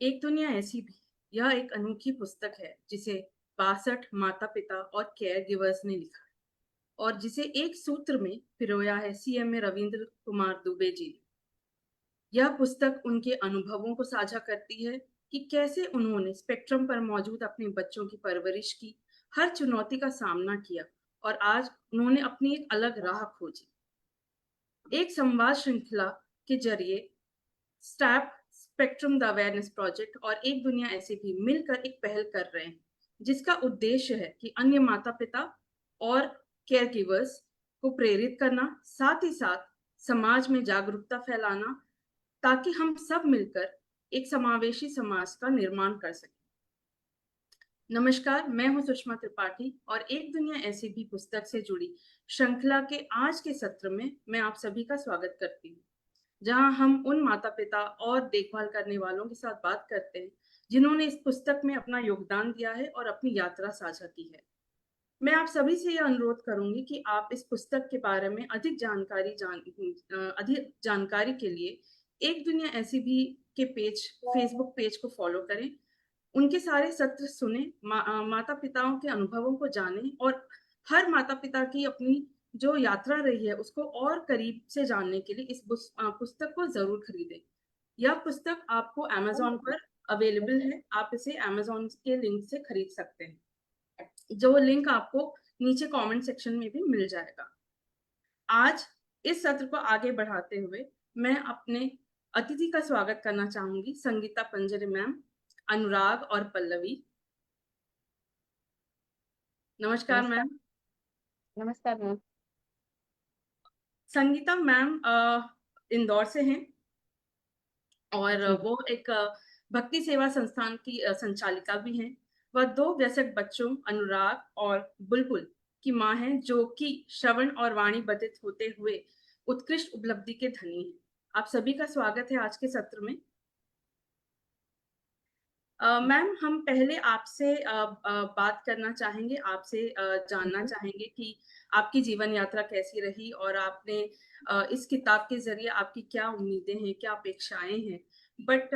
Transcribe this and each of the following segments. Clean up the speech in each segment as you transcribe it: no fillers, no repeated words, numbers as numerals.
एक दुनिया ऐसी भी। यह एक अनोखी पुस्तक है जिसे 62 माता पिता और केयर गिवर्स ने लिखा है और जिसे एक सूत्र में पिरोया है सीएमए रविंद्र कुमार दुबे जी ने। यह पुस्तक उनके अनुभवों को साझा करती है कि कैसे उन्होंने स्पेक्ट्रम पर मौजूद अपने बच्चों की परवरिश की, हर चुनौती का सामना किया और आज उन्होंने अपनी एक अलग राह खोजी। एक संवाद श्रृंखला के जरिए step spectrum the awareness project और एक दुनिया ऐसे भी मिलकर एक पहल कर रहे हैं जिसका उद्देश्य है कि अन्य माता पिता और केयर गिवर्स को प्रेरित करना, साथ ही साथ समाज में जागरूकता फैलाना, ताकि हम सब मिलकर एक समावेशी समाज का निर्माण कर सकें। नमस्कार, मैं हूं सुषमा त्रिपाठी और एक दुनिया ऐसी भी पुस्तक से जुड़ी श्रृंखला के आज के सत्र में मैं आप सभी का स्वागत करती हूँ, जहां हम उन माता पिता और देखभाल करने वालों के साथ बात करते हैं जिन्होंने इस पुस्तक में अपना योगदान दिया है और अपनी यात्रा साझा की है। मैं आप सभी से यह अनुरोध करूंगी कि आप इस पुस्तक के बारे में अधिक जानकारी के लिए एक दुनिया ऐसी भी के फेसबुक पेज को फॉलो करें, उनके सारे सत्र सुने, माता पिताओं के अनुभवों को जानें और हर माता पिता की अपनी जो यात्रा रही है उसको और करीब से जानने के लिए इस पुस्तक को जरूर खरीदें। यह पुस्तक आपको अमेजोन पर अवेलेबल है, आप इसे अमेजोन के लिंक से खरीद सकते हैं, जो लिंक आपको नीचे कमेंट सेक्शन में भी मिल जाएगा। आज इस सत्र को आगे बढ़ाते हुए मैं अपने अतिथि का स्वागत करना चाहूंगी, संगीता पंजरे मैम, अनुराग और पल्लवी। नमस्कार नमस्कार। मैम। नमस्कार मैम। संगीता मैम इंदौर से हैं और जी। वो एक भक्ति सेवा संस्थान की संचालिका भी हैं। वह दो वयस्क बच्चों अनुराग और बुलबुल की मां हैं, जो कि श्रवण और वाणी बधित होते हुए उत्कृष्ट उपलब्धि के धनी हैं। आप सभी का स्वागत है आज के सत्र में। मैम, हम पहले आपसे बात करना चाहेंगे, आपसे जानना चाहेंगे कि आपकी जीवन यात्रा कैसी रही और आपने इस किताब के जरिए आपकी क्या उम्मीदें हैं, क्या अपेक्षाएं हैं। बट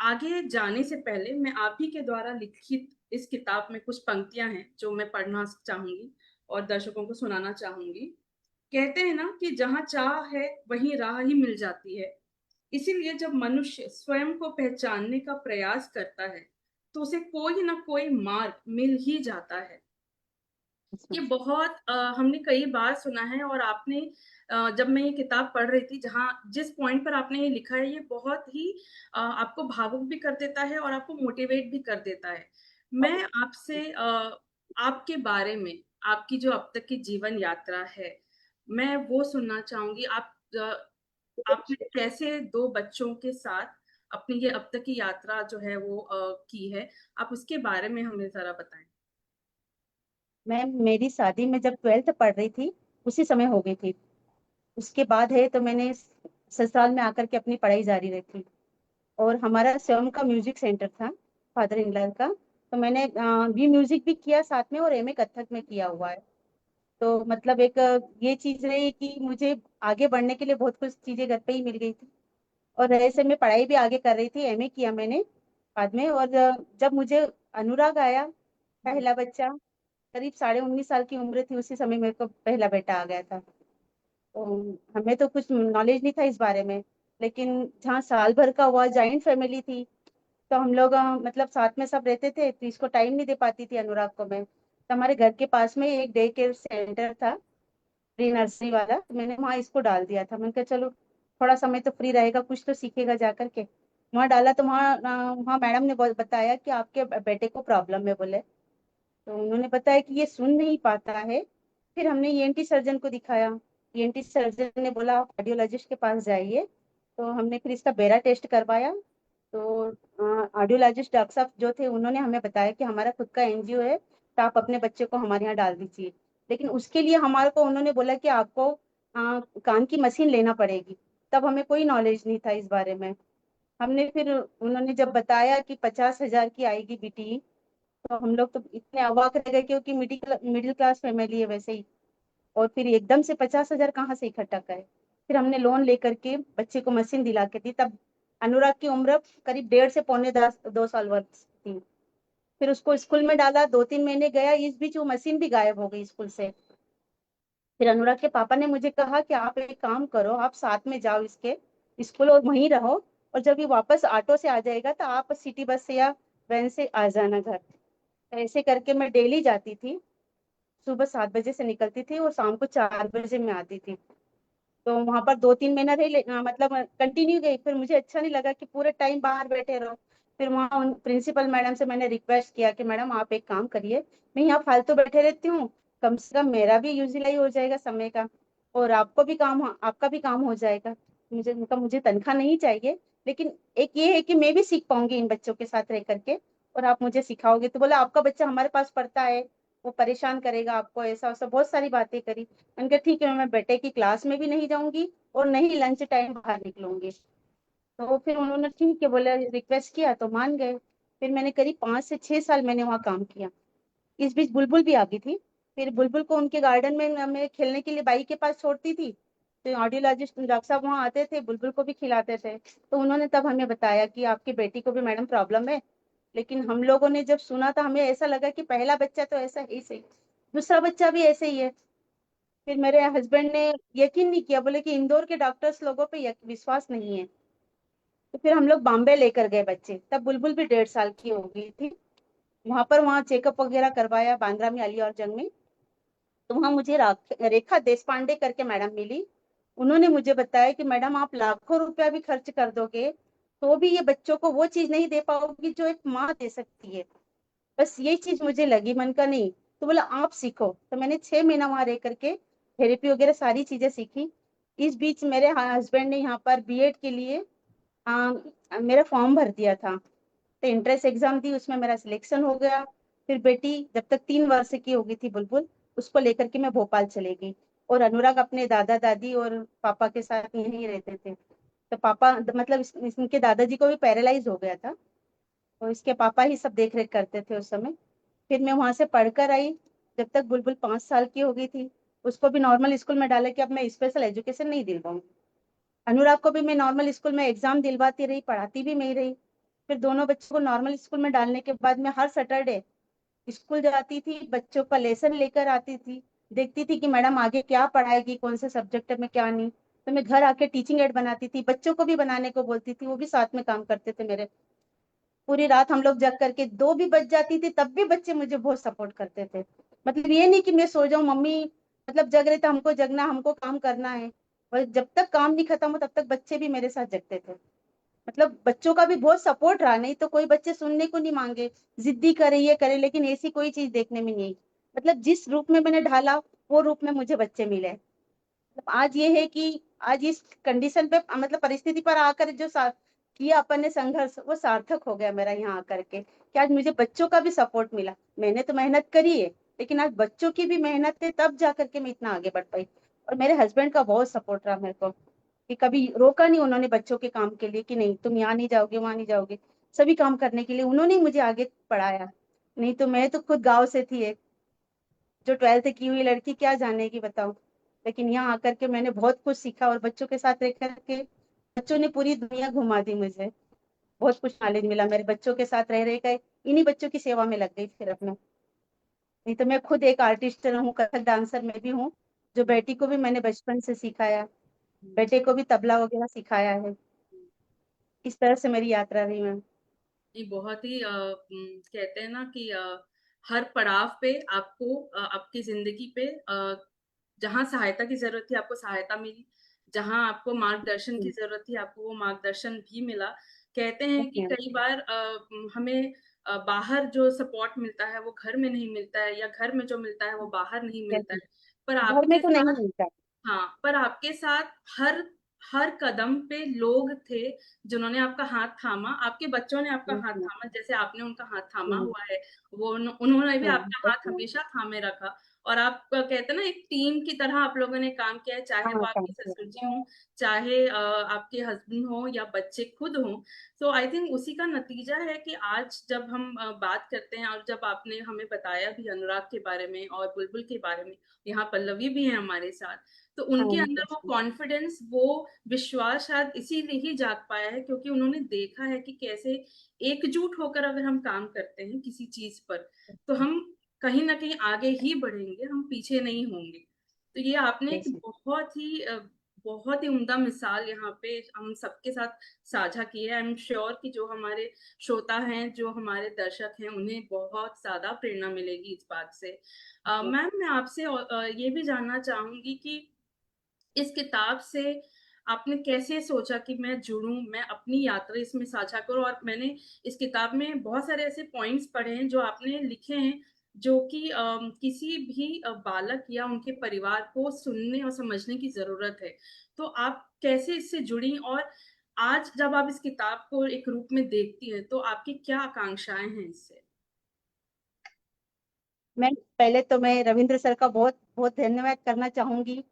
आगे जाने से पहले मैं आप ही के द्वारा लिखित इस किताब में कुछ पंक्तियां हैं जो मैं पढ़ना चाहूंगी और दर्शकों को सुनाना चाहूंगी। कहते हैं ना कि जहां चाह है वहीं राह ही मिल जाती है। इसीलिए जब मनुष्य स्वयं को पहचानने का प्रयास करता है तो उसे कोई ना कोई मार्ग मिल ही जाता है। ये बहुत हमने कई बार सुना है और आपने जब मैं ये किताब पढ़ रही थी, जहाँ जिस पॉइंट पर आपने ये लिखा है, ये बहुत ही आपको भावुक भी कर देता है और आपको मोटिवेट भी कर देता है। मैं आपसे आपके बारे में, आपकी जो अब तक की जीवन यात्रा है, मैं वो सुनना चाहूंगी। आपने कैसे दो बच्चों के साथ अपनी ये अब तक की यात्रा जो है वो की है, आप उसके बारे में हमें जरा बताएं। मैम, मेरी शादी में जब 12th पढ़ रही थी उसी समय हो गई थी। उसके बाद है तो मैंने ससुराल में आकर के अपनी पढ़ाई जारी रखी। और हमारा स्वयं का म्यूजिक सेंटर था, फादर इन लॉ का। तो मैंने भी म्यूजिक भी किया साथ में, और एमए कथक में किया हुआ है। तो मतलब एक ये चीज रही कि मुझे आगे बढ़ने के लिए बहुत कुछ चीजें घर पे ही मिल गई थी। और ऐसे में पढ़ाई भी आगे कर रही थी, एमए किया मैंने बाद में। और जब मुझे अनुराग आया, पहला बच्चा, करीब 19.5 साल की उम्र थी, उसी समय मेरे को पहला बेटा आ गया था। तो हमें तो कुछ नॉलेज नहीं था इस बारे में। लेकिन जहाँ साल भर का हुआ, जॉइंट फैमिली थी, तो हम लोग मतलब साथ में सब रहते थे, तो इसको टाइम नहीं दे पाती थी अनुराग को मैं। तो हमारे घर के पास में एक डे केयर सेंटर था, प्री नर्सरी वाला, तो मैंने वहाँ इसको डाल दिया था। मैंने कहा चलो थोड़ा समय तो फ्री रहेगा, कुछ तो सीखेगा जा करके। वहाँ डाला तो वहाँ मैडम ने बताया कि आपके बेटे को प्रॉब्लम है बोले। तो उन्होंने बताया कि ये सुन नहीं पाता है। फिर हमने ईएनटी सर्जन को दिखाया। ईएनटी सर्जन ने बोला आप कार्डियोलॉजिस्ट के पास जाइए। तो हमने फिर इसका बेरा टेस्ट करवाया। तो कार्डियोलॉजिस्ट डॉक्टर साहब जो थे, उन्होंने हमें बताया कि हमारा खुद का एनजीओ है, तो आप अपने बच्चे को हमारे यहाँ डाल दीजिए। लेकिन उसके लिए हमारे को उन्होंने बोला कि आपको कान की मशीन लेना पड़ेगी। तब हमें कोई नॉलेज नहीं था इस बारे में। हमने फिर उन्होंने जब बताया कि 50,000 की आएगी बीटी, तो हम लोग तो इतने अवाक रह गए, क्योंकि मिडिल मिडिल क्लास फैमिली है वैसे ही। और फिर एकदम से 50,000 कहाँ से इकट्ठा करें। फिर हमने लोन लेकर के बच्चे को मशीन दिला के दी। तब अनुराग की उम्र करीब 1.5 से पौने 2 साल वर्ष थी। फिर उसको स्कूल में डाला, 2-3 महीने गया, इस बीच वो मशीन भी गायब हो गई स्कूल से। फिर अनुराग के पापा ने मुझे कहा कि आप एक काम करो, आप साथ में जाओ इसके स्कूल और वहीं रहो, और जब ये वापस ऑटो से आ जाएगा तो आप सिटी बस से या वैन से आ जाना घर। ऐसे करके मैं डेली जाती थी, सुबह 7 बजे से निकलती थी और शाम को 4 बजे में आती थी। तो वहां पर 2-3 महीना रही, मतलब कंटिन्यू गई। फिर मुझे अच्छा नहीं लगा कि पूरे टाइम बाहर बैठे रहो। फिर वहाँ उन प्रिंसिपल मैडम से मैंने रिक्वेस्ट किया कि मैडम आप एक काम करिए, मैं यहाँ फालतू बैठे रहती हूँ, कम से कम मेरा भी यूटिलाइज हो जाएगा समय का, और आपको भी काम, आपका भी काम हो जाएगा। मुझे तनख्वाह नहीं चाहिए, लेकिन एक ये है कि मैं भी सीख पाऊंगी इन बच्चों के साथ रह करके, और आप मुझे सिखाओगे। तो बोला आपका बच्चा हमारे पास पढ़ता है, वो परेशान करेगा आपको, ऐसा वैसा बहुत सारी बातें करी। मैंने कहा ठीक है, मैं बेटे की क्लास में भी नहीं जाऊंगी और नहीं लंच टाइम बाहर निकलूंगी। तो फिर उन्होंने ठीक है बोले, रिक्वेस्ट किया तो मान गए। फिर मैंने करीब 5 से 6 साल मैंने वहाँ काम किया। इस बीच बुलबुल भी आ गई थी। फिर बुलबुल को उनके गार्डन में मैं खेलने के लिए बाई के पास छोड़ती थी, तो ऑडियोलॉजिस्ट डॉक्टर साहब वहाँ आते थे, बुलबुल को भी खिलाते थे। तो उन्होंने तब हमें बताया कि आपकी बेटी को भी मैडम प्रॉब्लम है। लेकिन हम लोगों ने जब सुना तो हमें ऐसा लगा कि पहला बच्चा तो ऐसा ही सही, दूसरा बच्चा भी ऐसे ही है। फिर मेरे हस्बैंड ने यकीन नहीं किया, बोले कि इंदौर के डॉक्टर्स लोगों पे विश्वास नहीं है। तो फिर हम लोग बॉम्बे लेकर गए बच्चे, तब बुलबुल भी 1.5 साल की हो गई थी। वहां चेकअप वगैरह करवाया बांद्रा में, अली और जंग में। तो वहां मुझे रेखा देश पांडे करके मैडम मिली। उन्होंने मुझे बताया कि मैडम आप लाखों रुपया भी खर्च कर दोगे तो भी ये बच्चों को वो चीज नहीं दे पाओगी जो एक माँ दे सकती है। बस यही चीज मुझे लगी, मन का नहीं। तो बोला आप सीखो। तो मैंने 6 महीना वहां रह करके थेरेपी वगैरह सारी चीजें सीखी। इस बीच मेरे हस्बैंड ने यहाँ पर बीएड के लिए मेरा फॉर्म भर दिया था। तो एंट्रेंस एग्जाम दी, उसमें मेरा सिलेक्शन हो गया। फिर बेटी जब तक 3 वर्ष की हो गई थी बुलबुल, उसको लेकर के मैं भोपाल चले गई। और अनुराग अपने दादा दादी और पापा के साथ यहीं रहते थे। तो पापा मतलब इनके दादाजी को भी पैरालाइज हो गया था, तो इसके पापा ही सब देख रेख करते थे उस समय। फिर मैं वहां से पढ़कर आई, जब तक बुलबुल 5 साल की हो गई थी। उसको भी नॉर्मल स्कूल में डाला कि अब मैं स्पेशल एजुकेशन नहीं दिलवाऊंगी। अनुराग को भी मैं नॉर्मल स्कूल में एग्जाम दिलवाती रही, पढ़ाती भी मैं ही रही। फिर दोनों बच्चों को नॉर्मल स्कूल में डालने के बाद मैं हर सैटरडे स्कूल जाती थी, बच्चों का लेसन लेकर आती थी, देखती थी कि मैडम आगे क्या पढ़ाएगी, कौन से सब्जेक्ट में क्या नहीं। तो मैं घर आके टीचिंग एड बनाती थी, बच्चों को भी बनाने को बोलती थी, वो भी साथ में काम करते थे मेरे। पूरी रात हम लोग जग करके 2 भी बज जाती थी, तब भी बच्चे मुझे बहुत सपोर्ट करते थे। मतलब ये नहीं कि मैं सो जाऊं, मम्मी मतलब जग रहे थे, हमको जगना, हमको काम करना है। और जब तक काम नहीं खत्म हो तब तक बच्चे भी मेरे साथ जगते थे। मतलब बच्चों का भी बहुत सपोर्ट रहा, नहीं तो कोई बच्चे सुनने को नहीं मांगे, जिद्दी करे ये करे, लेकिन ऐसी कोई चीज देखने में नहीं आई। मतलब जिस रूप में मैंने ढाला वो रूप में मुझे बच्चे मिले। मतलब आज ये है कि आज इस कंडीशन पे, मतलब परिस्थिति पर आकर जो किया अपन ने संघर्ष, वो सार्थक हो गया मेरा यहाँ आकर के, कि आज मुझे बच्चों का भी सपोर्ट मिला। मैंने तो मेहनत करी है, लेकिन आज बच्चों की भी मेहनत है, तब जा करके मैं इतना आगे बढ़ पाई। और मेरे हस्बैंड का बहुत सपोर्ट रहा मेरे को, कि कभी रोका नहीं उन्होंने बच्चों के काम के लिए, कि नहीं तुम यहाँ नहीं जाओगे वहां नहीं जाओगे। सभी काम करने के लिए उन्होंने ही मुझे आगे पढ़ाया। नहीं तो मैं तो खुद गाँव से थी एक, जो 12th की हुई लड़की क्या जानेगी बताओ। लेकिन यहाँ आकर के मैंने बहुत कुछ सीखा, और बच्चों के साथ रह करके बच्चों ने पूरी दुनिया घुमा दी मुझे। बहुत कुछ नॉलेज मिला मेरे बच्चों के साथ रह रह कर, इन्हीं बच्चों की सेवा में लग गई फिर अपना। नहीं तो मैं खुद एक आर्टिस्ट हूँ, कथक डांसर मैं भी हूँ, जो बेटी को भी मैंने बचपन से सिखाया, बेटे को भी तबला वगैरह सिखाया है। इस तरह से मेरी यात्रा रही मैम। ये बहुत ही कहते हैं ना कि हर पड़ाव पे आपको आपकी जिंदगी पे जहाँ सहायता की जरूरत थी आपको सहायता मिली, जहाँ आपको मार्गदर्शन की जरूरत थी आपको वो मार्गदर्शन भी मिला। कहते हैं कि कई बार हमें बाहर जो सपोर्ट मिलता है वो घर में नहीं मिलता है, या घर में जो मिलता है वो बाहर नहीं मिलता है। पर घर में आपके तो नहीं साथ, मिलता। हाँ, पर आपके साथ हर हर कदम पे लोग थे जिन्होंने आपका हाथ थामा, आपके बच्चों ने आपका हाथ थामा जैसे आपने उनका हाथ थामा हुआ है। वो उन्होंने भी आपका हाथ हमेशा थामे रखा। और आप कहते हैं ना एक टीम की तरह आप लोगों ने काम किया है, चाहे वो हाँ, आपके काम किया। ससुर जी हों, चाहे आपके हस्बैंड हो या बच्चे खुद हों। तो आई थिंक उसी का नतीजा है कि आज जब हम बात करते हैं, और जब आपने हमें बताया भी अनुराग के बारे में और बुलबुल के बारे में, यहाँ पल्लवी भी है हमारे साथ, तो हाँ उनके अंदर वो जी। कॉन्फिडेंस, वो विश्वास शायद इसीलिए ही जाग पाया है क्योंकि उन्होंने देखा है कि कैसे एकजुट होकर अगर हम काम करते हैं किसी चीज पर, तो हम कहीं ना कहीं आगे ही बढ़ेंगे, हम पीछे नहीं होंगे। तो ये आपने एक जैसे बहुत ही उम्दा मिसाल यहाँ पे हम सबके साथ साझा की है। आई एम श्योर कि जो हमारे श्रोता हैं, जो हमारे दर्शक हैं, उन्हें बहुत ज्यादा प्रेरणा मिलेगी इस बात से। मैम, मैं आपसे ये भी जानना चाहूंगी कि इस किताब से आपने कैसे सोचा कि मैं जुड़ूं, मैं अपनी यात्रा इसमें साझा करूं। और मैंने इस किताब में बहुत सारे ऐसे पॉइंट्स पढ़े हैं जो आपने लिखे हैं, जो कि किसी भी बालक या उनके परिवार को सुनने और समझने की जरूरत है। तो आप कैसे इससे जुड़ी, और आज जब आप इस किताब को एक रूप में देखती हैं तो आपकी क्या आकांक्षाएं हैं इससे? मैं पहले तो मैं रविंद्र सर का बहुत बहुत धन्यवाद करना चाहूंगी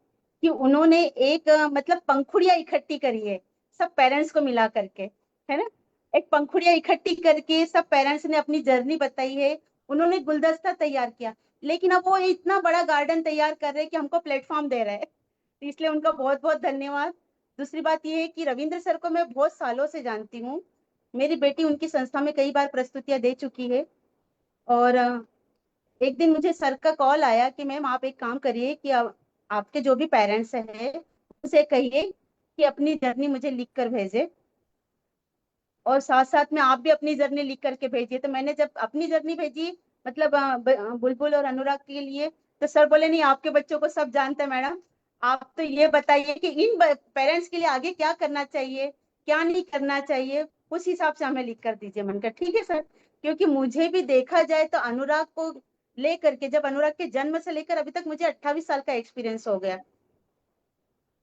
कि उन्होंने एक मतलब पंखुड़ियां इकट्ठी करी है सब पेरेंट्स को मिला करके, है ना। एक पंखुड़ियां इकट्ठी करके सब पेरेंट्स ने अपनी जर्नी बताई है। उन्होंने गुलदस्ता तैयार किया, लेकिन अब वो इतना बड़ा गार्डन तैयार कर रहे हैं कि हमको प्लेटफॉर्म दे रहे हैं, तो इसलिए उनका बहुत बहुत धन्यवाद। दूसरी बात ये है कि रविंद्र सर को मैं बहुत सालों से जानती हूँ। मेरी बेटी उनकी संस्था में कई बार प्रस्तुतियां दे चुकी है। और एक दिन मुझे सर का कॉल आया कि मैम आप एक काम करिए कि आपके जो भी पेरेंट्स हैं उसे कहिए कि अपनी जर्नी मुझे लिख कर भेजे, और साथ साथ में आप भी अपनी जर्नी लिख करके भेजिए। तो मैंने जब अपनी जर्नी भेजी, मतलब बुलबुल और अनुराग के लिए, तो सर बोले नहीं, आपके बच्चों को सब जानते हैं मैडम, आप तो ये बताइए कि इन पेरेंट्स के लिए आगे क्या करना चाहिए, क्या नहीं करना चाहिए, उस हिसाब से हमें लिख कर दीजिए। मैंने कहा ठीक है सर। क्योंकि मुझे भी देखा जाए तो अनुराग को लेकर के, जब अनुराग के जन्म से लेकर अभी तक मुझे 28 साल का एक्सपीरियंस हो गया,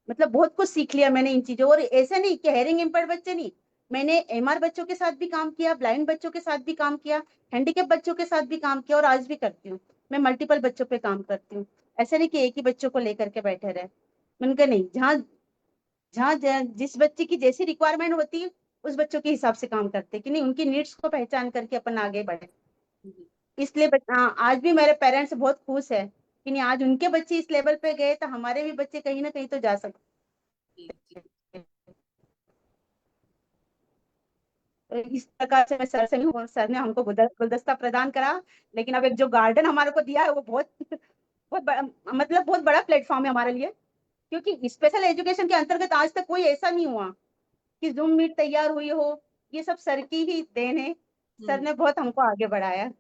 मतलब बहुत कुछ सीख लिया मैंने इन चीजों। और ऐसा नहीं कि हेयरिंग इम्पेयर्ड बच्चे नहीं, मैंने एमआर बच्चों के साथ भी काम किया, ब्लाइंड बच्चों के साथ भी काम किया, हैंडीकेप बच्चों के साथ भी काम किया, और आज भी करती हूँ। मैं मल्टीपल बच्चों पे काम करती हूँ। ऐसा नहीं कि एक ही बच्चों को लेकर के बैठे रहे। मैंने कहा नहीं, जहाँ जहाँ जिस बच्चे की जैसी रिक्वायरमेंट होती है उस बच्चों के हिसाब से काम करते हैं, कि नहीं उनकी नीड्स को पहचान करके अपन आगे बढ़े। जी। इसलिए आज भी मेरे पेरेंट्स बहुत खुश है कि नहीं, आज उनके बच्चे इस लेवल पे गए तो हमारे भी बच्चे कहीं ना कहीं तो जा सकते जी। जी। हैं। तो इस प्रकार से मैं सर से हूँ, सर ने हमको गुलदस्ता प्रदान करा। लेकिन अब एक जो गार्डन हमारे को दिया है वो बहुत बहुत बड़ा, मतलब बहुत बड़ा प्लेटफॉर्म है हमारे लिए। क्योंकि स्पेशल एजुकेशन के अंतर्गत आज तक कोई ऐसा नहीं हुआ कि जूम मीट तैयार हुई हो। ये सब सर की ही देन है। सर हम्म। ने बहुत हमको आगे बढ़ाया।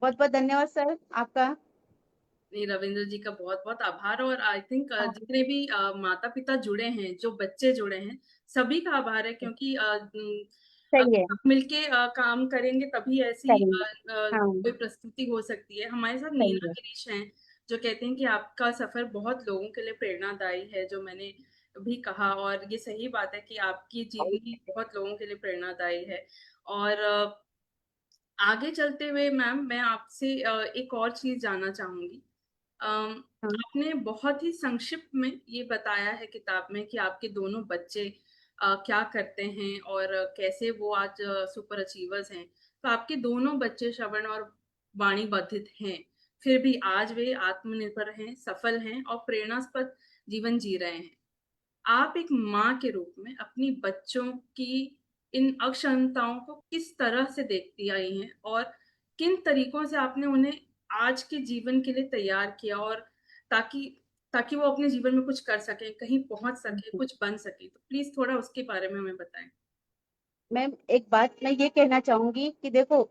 बहुत बहुत धन्यवाद सर आपका। नहीं, रविंद्र जी का बहुत बहुत आभार। और आई थिंक हाँ, जितने भी माता पिता जुड़े हैं, जो बच्चे जुड़े हैं, सभी का आभार है, क्योंकि सही है। अगर आप मिलके काम करेंगे तभी ऐसी करेंगे। हाँ, कोई प्रस्तुति हो सकती है। हमारे साथ सही नीना है। गिरीश हैं, जो कहते हैं कि आपका सफर बहुत लोगों के लिए प्रेरणादायी है, जो मैंने भी कहा, और ये सही बात है कि आपकी जीवनी बहुत लोगों के लिए प्रेरणादायी है। और आगे चलते हुए मैम, मैं आपसे एक और चीज जानना चाहूंगी। हाँ, आपने बहुत ही संक्षिप्त में ये बताया है किताब में कि आपके दोनों बच्चे क्या करते हैं और कैसे वो आज सुपर अचीवर्स हैं। तो आपके दोनों बच्चे श्रवण और वाणी बाधित हैं, फिर भी आज वे आत्मनिर्भर हैं, सफल हैं और प्रेरणास्पद जीवन जी रहे हैं। आप एक माँ के रूप में अपनी बच्चों की इन अक्षमताओं को किस तरह से देखती आई हैं, और किन तरीकों से आपने उन्हें आज के जीवन के लिए तैयार किया, और ताकि ताकि वो अपने जीवन में कुछ कर सके, कहीं पहुंच सके, कुछ बन सके। तो प्लीज थोड़ा उसके बारे में हमें बताएं। मैम एक बात मैं ये कहना चाहूंगी कि देखो,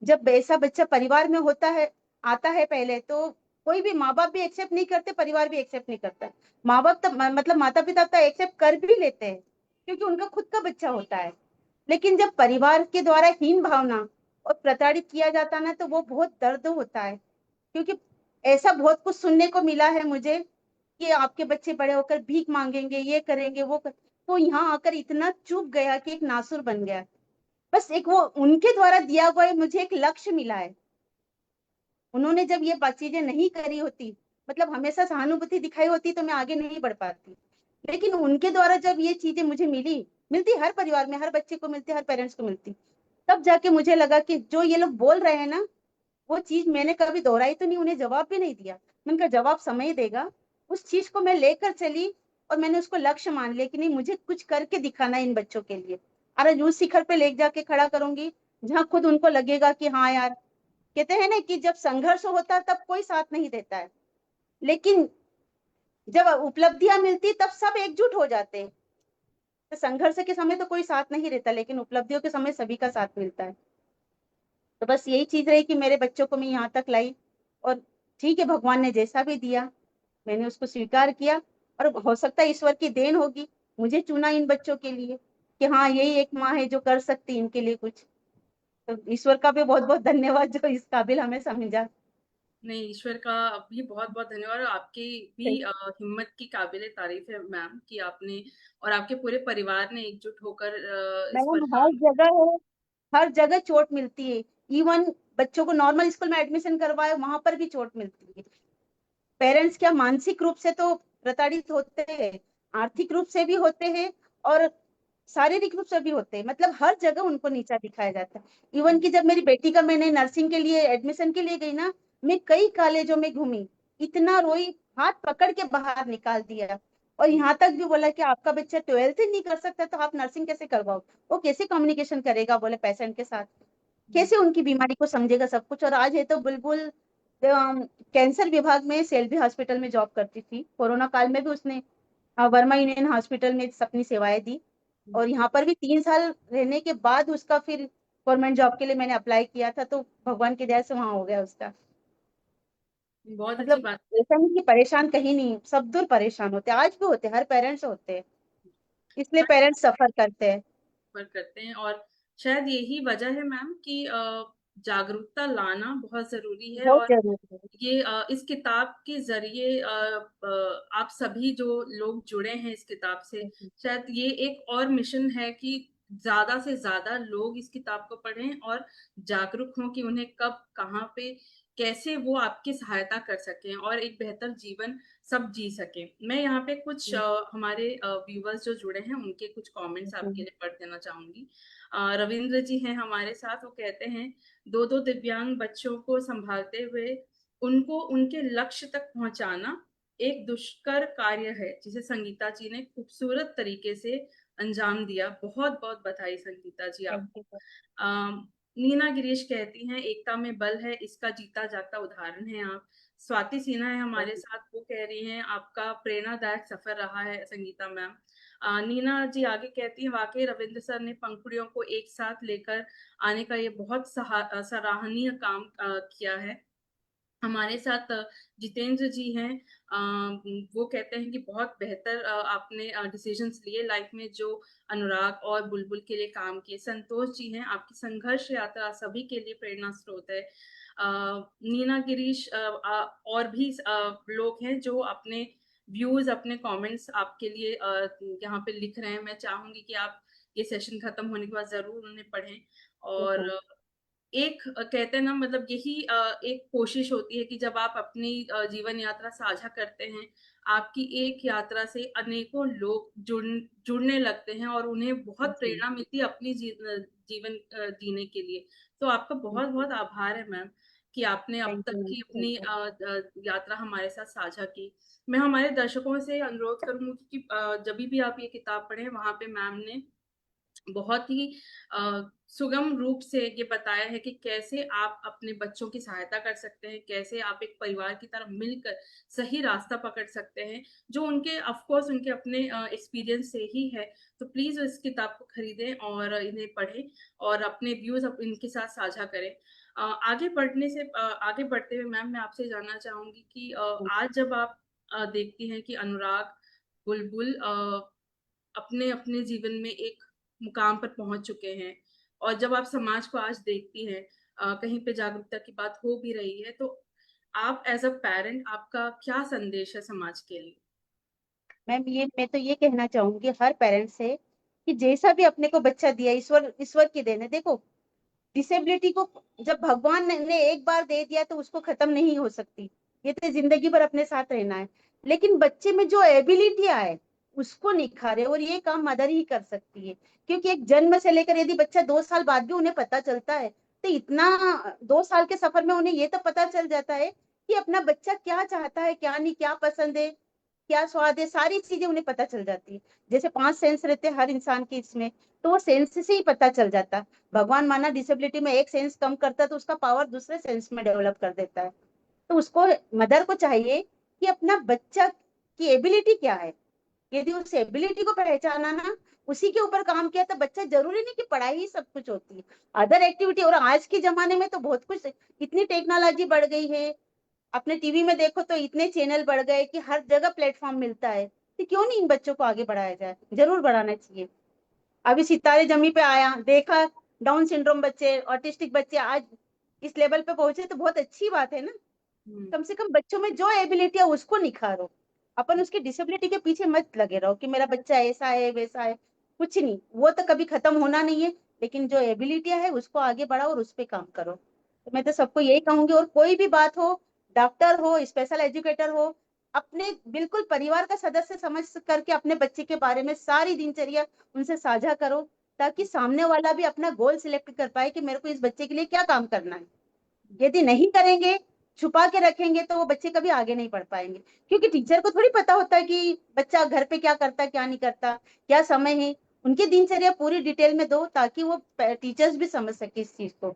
जब ऐसा बच्चा परिवार में होता है, आता है पहले तो कोई भी माँ बाप भी एक्सेप्ट नहीं करते, परिवार भी एक्सेप्ट नहीं करता। माँ बाप तो मतलब माता पिता तो एक्सेप्ट कर भी लेते हैं क्योंकि उनका खुद का बच्चा होता है। लेकिन जब परिवार के द्वारा हीन भावना और प्रताड़ित किया जाता ना, तो वो बहुत दर्द होता है। क्योंकि ऐसा बहुत कुछ सुनने को मिला है मुझे कि आपके बच्चे बड़े होकर भीख मांगेंगे, ये करेंगे, तो यहाँ आकर इतना चुभ गया कि एक नासुर बन गया। बस एक वो उनके द्वारा दिया हुआ है, मुझे एक लक्ष्य मिला है उन्होंने जब ये बात चीजें नहीं करी होती, मतलब हमेशा सहानुभूति दिखाई होती, तो मैं आगे नहीं बढ़ पाती। लेकिन उनके द्वारा जब ये चीजें मुझे मिलती हर परिवार में, हर बच्चे को मिलती, हर पेरेंट्स को मिलती, तब जाके मुझे लगा कि जो ये लोग बोल रहे हैं ना, वो चीज मैंने कभी दोहराई तो नहीं, उन्हें जवाब भी नहीं दिया। मैंने कहा जवाब समय देगा। उस चीज को मैं लेकर चली, और मैंने उसको लक्ष्य मान लिया कि नहीं, मुझे कुछ करके दिखाना है इन बच्चों के लिए। और आज उस शिखर पे ले जाके खड़ा करूंगी जहाँ खुद उनको लगेगा कि हाँ यार, कहते हैं ना कि जब संघर्ष होता है तब कोई साथ नहीं देता है, लेकिन जब उपलब्धियां मिलती तब सब एकजुट हो जाते हैं। तो संघर्ष के समय तो कोई साथ नहीं रहता, लेकिन उपलब्धियों के समय सभी का साथ मिलता है। तो बस यही चीज रही कि मेरे बच्चों को मैं यहाँ तक लाई, और ठीक है, भगवान ने जैसा भी दिया मैंने उसको स्वीकार किया। और हो सकता है ईश्वर की देन होगी, मुझे चुना इन बच्चों के लिए कि हाँ यही एक माँ है जो कर सकती इनके लिए कुछ। तो ईश्वर का भी बहुत बहुत धन्यवाद जो इस काबिल हमें समझा। नहीं, ईश्वर का भी बहुत-बहुत धन्यवाद, और आपकी भी हिम्मत की काबिले तारीफ़ है मैम कि आपने और आपके पूरे परिवार ने एकजुट होकर इस पर मैडम हर काम किया। जगह है, हर जगह चोट मिलती है। इवन बच्चों को नॉर्मल स्कूल में एडमिशन करवाए, वहां पर भी चोट मिलती है। पेरेंट्स क्या मानसिक रूप से तो प्रताड़ित होते हैं, आर्थिक रूप से भी होते हैं, और शारीरिक रूप से भी होते हैं, मतलब हर जगह उनको नीचा दिखाया जाता है। इवन कि जब मेरी बेटी का मैंने नर्सिंग के लिए एडमिशन के लिए गई ना, मैं कई कॉलेजों में घूमी, इतना रोई, हाथ पकड़ के बाहर निकाल दिया। और यहाँ तक भी बोला कि आपका बच्चा 12th ही नहीं कर सकता तो आप नर्सिंग कैसे करवाओ, वो कैसे कम्युनिकेशन करेगा बोले पेशेंट के साथ, कैसे उनकी बीमारी को समझेगा, सब कुछ। और आज है तो बुलबुल कैंसर विभाग में सेल्वी हॉस्पिटल में जॉब करती थी, कोरोना काल में भी उसने वर्मा यूनियन हॉस्पिटल में अपनी सेवाएं दी। और यहाँ पर भी 3 साल रहने के बाद उसका फिर गवर्नमेंट जॉब के लिए मैंने अप्लाई किया था, तो भगवान की दया से वहां हो गया उसका। बहुत अच्छी मतलब बात ऐसा नहीं कि परेशान कहीं नहीं, सब दूर परेशान होते हैं, आज भी होते हैं, हर पेरेंट्स होते हैं, इसलिए है। पेरेंट्स सफर करते हैं। पर करते हैं, और शायद यही वजह है मैम कि जागरूकता लाना बहुत जरूरी है। बहुत और जरूरी है। ये इस किताब के जरिए आप सभी जो लोग जुड़े हैं इस किताब से, शायद ये एक और मिशन है कि ज्यादा से ज्यादा लोग इस किताब को पढ़ें और जागरूक हों कि उन्हें कब कहाँ पे कैसे वो आपकी सहायता कर सकें और एक बेहतर जीवन सब जी सकें। मैं यहाँ पे कुछ हमारे व्यूवर्स जो जुड़े हैं उनके कुछ कमेंट्स आपके लिए पढ़ देना चाहूंगी। रविंद्र जी हैं हमारे साथ, वो कहते हैं, दो दो दिव्यांग बच्चों को संभालते हुए उनको उनके लक्ष्य तक पहुंचाना एक दुष्कर कार्य है जिसे संगीता जी ने खूबसूरत तरीके से अंजाम दिया। बहुत बहुत बधाई संगीता जी थैंक आपको। यू। नीना गिरीश कहती हैं, एकता में बल है, इसका जीता जागता उदाहरण है आप। स्वाति सिन्हा है हमारे साथ, वो कह रही हैं आपका प्रेरणादायक सफर रहा है संगीता मैम। नीना जी आगे कहती हैं, वाकई रविंद्र सर ने पंखुड़ियों को एक साथ लेकर आने का ये बहुत सराहनीय काम किया है। हमारे साथ जितेंद्र जी हैं। वो कहते हैं कि बहुत बेहतर आपने डिसीजंस लिए लाइफ में जो अनुराग और बुलबुल के लिए काम किए। संतोष जी हैं, आपकी संघर्ष यात्रा सभी के लिए प्रेरणा स्रोत है। नीना गिरीश और भी लोग हैं जो अपने व्यूज अपने कमेंट्स आपके लिए यहाँ पे लिख रहे हैं। मैं चाहूंगी कि आप ये सेशन खत्म होने के बाद जरूर उन्हें पढ़ें। और एक कहते हैं ना, मतलब यही एक कोशिश होती है कि जब आप अपनी जीवन यात्रा साझा करते हैं, आपकी एक यात्रा से अनेकों लोग जुड़ने लगते हैं और उन्हें बहुत प्रेरणा मिलती है अपनी जीवन जीने के लिए। तो आपका बहुत बहुत आभार है मैम कि आपने अब थैंक तक यू। की अपनी यात्रा हमारे साथ साझा की। मैं हमारे दर्शकों से अनुरोध करूंगी कि जब भी आप ये किताब पढ़ें, वहां पे मैम ने बहुत ही सुगम रूप से ये बताया है कि कैसे आप अपने बच्चों की सहायता कर सकते हैं, कैसे आप एक परिवार की तरह मिलकर सही रास्ता पकड़ सकते हैं, जो उनके ऑफ कोर्स उनके अपने एक्सपीरियंस से ही है। तो प्लीज इस किताब को खरीदें और इन्हें पढ़ें और अपने व्यूज इनके साथ साझा करें। आगे बढ़ने से आगे बढ़ते हुए मैम मैं आपसे जानना चाहूंगी कि आज जब आप देखती हैं कि अनुराग, बुलबुल अपने अपने जीवन में एक मुकाम पर पहुंच चुके हैं, और जब आप समाज को आज देखती हैं, कहीं पे जागरूकता की बात हो भी रही है, तो आप एज अ पेरेंट आपका क्या संदेश है समाज के लिए? मैं तो ये कहना चाहूंगी हर पेरेंट्स से कि जैसा भी अपने को बच्चा दिया, ईश्वर ईश्वर की देन है। देखो डिसेबिलिटी को जब भगवान ने एक बार दे दिया तो उसको खत्म नहीं हो सकती, ये तो जिंदगी भर अपने साथ रहना है। लेकिन बच्चे में जो एबिलिटियां है उसको निखारे, और ये काम मदर ही कर सकती है। क्योंकि एक जन्म से लेकर यदि बच्चा 2 साल बाद भी उन्हें पता चलता है, तो इतना 2 साल के सफर में उन्हें ये तो पता चल जाता है कि अपना बच्चा क्या चाहता है, क्या नहीं, क्या पसंद है, क्या स्वाद है, सारी चीजें उन्हें पता चल जाती है। जैसे 5 सेंस रहते हैं हर इंसान के इसमें, तो वो सेंस से ही पता चल जाता। भगवान माना डिसेबिलिटी में एक सेंस कम करता है तो उसका पावर दूसरे सेंस में डेवलप कर देता है। तो उसको, मदर को चाहिए कि अपना बच्चा की एबिलिटी क्या है, यदि उस एबिलिटी को पहचाना ना, उसी के ऊपर काम किया, तो बच्चा, जरूरी नहीं कि पढ़ाई ही सब कुछ होती है, अदर एक्टिविटी। और आज के जमाने में तो बहुत कुछ, इतनी टेक्नोलॉजी बढ़ गई है, अपने टीवी में देखो तो इतने चैनल बढ़ गए कि हर जगह प्लेटफॉर्म मिलता है, तो क्यों नहीं इन बच्चों को आगे बढ़ाया जाए, जरूर बढ़ाना चाहिए। अभी सितारे जमी पे आया, देखा, डाउन सिंड्रोम बच्चे, ऑटिस्टिक बच्चे आज इस लेवल पे पहुंचे, तो बहुत अच्छी बात है ना। हम्म। कम से कम बच्चों में जो एबिलिटी है उसको निखारो, अपन उसकी डिसेबिलिटी के पीछे मत लगे रहो कि मेरा बच्चा ऐसा है वैसा है, कुछ नहीं, वो तो कभी खत्म होना नहीं है। लेकिन जो एबिलिटियां है उसको आगे बढ़ाओ और उस पे काम करो। तो मैं तो सबको यही कहूंगी, और कोई भी बात हो, डॉक्टर हो, स्पेशल एजुकेटर हो, अपने बिल्कुल परिवार का सदस्य समझ करके अपने बच्चे के बारे में सारी दिनचर्या उनसे साझा करो, ताकि सामने वाला भी अपना गोल सिलेक्ट कर पाए कि मेरे को इस बच्चे के लिए क्या काम करना है। यदि नहीं करेंगे, छुपा के रखेंगे, तो वो बच्चे कभी आगे नहीं बढ़ पाएंगे। क्योंकि टीचर को थोड़ी पता होता है कि बच्चा घर पे क्या करता है, क्या नहीं करता, क्या समय है। उनकी दिनचर्या पूरी डिटेल में दो, ताकि वो टीचर्स भी समझ सके इस चीज को,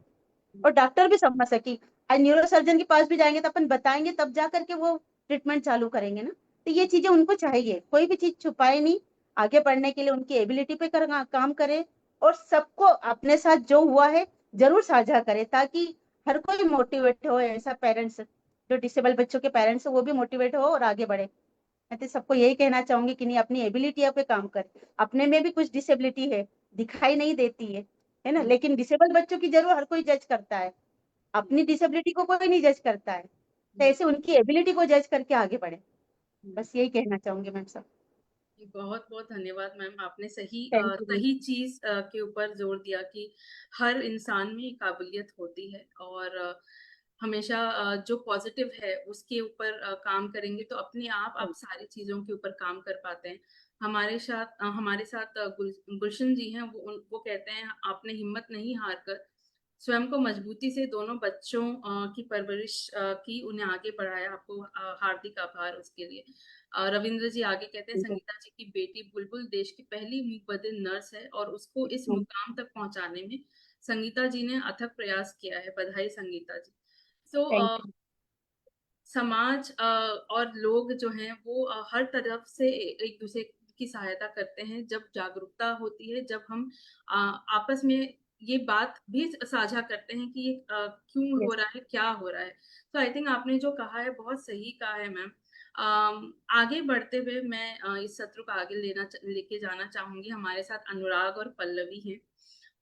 और डॉक्टर भी समझ सके। आज न्यूरो सर्जन के पास भी जाएंगे तो अपन बताएंगे, तब जा करके वो ट्रीटमेंट चालू करेंगे ना। तो ये चीजें उनको चाहिए, कोई भी चीज छुपाए नहीं, आगे बढ़ने के लिए उनकी एबिलिटी पे काम करे, और सबको अपने साथ जो हुआ है जरूर साझा करे, ताकि हर कोई मोटिवेट हो, ऐसा पेरेंट्स, जो डिसेबल बच्चों के पेरेंट्स हो वो भी मोटिवेट हो और आगे बढ़े। मैं तो सबको यही कहना चाहूंगी कि नहीं, अपनी एबिलिटी पे काम कर। अपने में भी कुछ डिसेबिलिटी है, दिखाई नहीं देती है ना, लेकिन डिसेबल बच्चों की जरूर हर कोई जज करता है, अपनी डिसेबिलिटी को कोई नहीं जज करता है। तो हम्म। ऐसे उनकी एबिलिटी को जज करके आगे बढ़े। हम्म। बस यही कहना चाहूंगी मैम सब। बहुत बहुत धन्यवाद मैम, आपने सही थैंक यू मैम। सही चीज के ऊपर जोर दिया कि हर इंसान में काबिलियत होती है, और हमेशा जो पॉजिटिव है उसके ऊपर काम करेंगे तो अपने आप सारी चीजों के ऊपर काम कर पाते हैं। हमारे साथ गुलशन जी हैं, वो कहते हैं आपने हिम्मत नहीं हार कर स्वयं को मजबूती से दोनों बच्चों की परवरिश की, उन्हें आगे बढ़ाया, आपको हार्दिक आभार उसके लिए। रविंद्र जी आगे कहते हैं संगीता जी की बेटी बुलबुल देश की पहली मुख बधिर नर्स है, और उसको इस मुकाम तक पहुंचाने में संगीता जी ने अथक प्रयास किया है, बधाई Sangeeta ji. So thank you. समाज और लोग जो हैं वो हर तरफ से एक दूसरे की सहायता करते हैं जब जागरूकता होती है, जब हम आपस में ये बात भी साझा करते हैं कि ये क्यों हो यस। रहा है, क्या हो रहा है। तो आई थिंक आपने जो कहा है बहुत सही कहा है मैम। आगे बढ़ते हुए मैं इस सत्र को आगे लेके जाना चाहूंगी। हमारे साथ अनुराग और पल्लवी हैं,